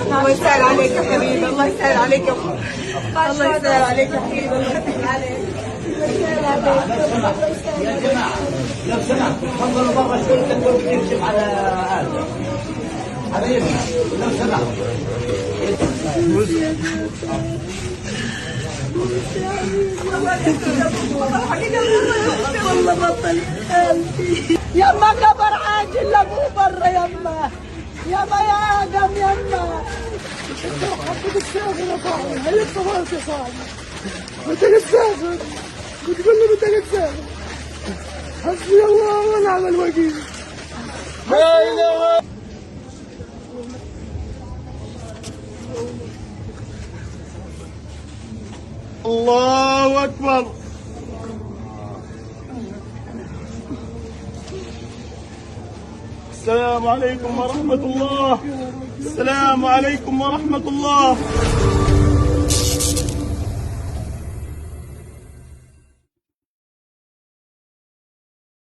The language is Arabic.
الله يسهل عليك يا حبيبي، الله يسهل عليك يا اخوي، الله يسهل عليك يا حبيبي، الله يسهل عليك. يا جماعة لو سمحت تفضلوا برا شوي تقدروا تكشف على هذا على يمنا لو سمحت. والله بطل يما كبر عاجل لابوه برا يما يا ادم يما حطيت السافر يا صاحبي، هي خلاص يا صاحبي بدك تسافر بتقول لي بدك تسافر. حسبي الله ونعم الوكيل. لا اله الله اكبر. السلام عليكم ورحمة الله. السلام عليكم ورحمة الله.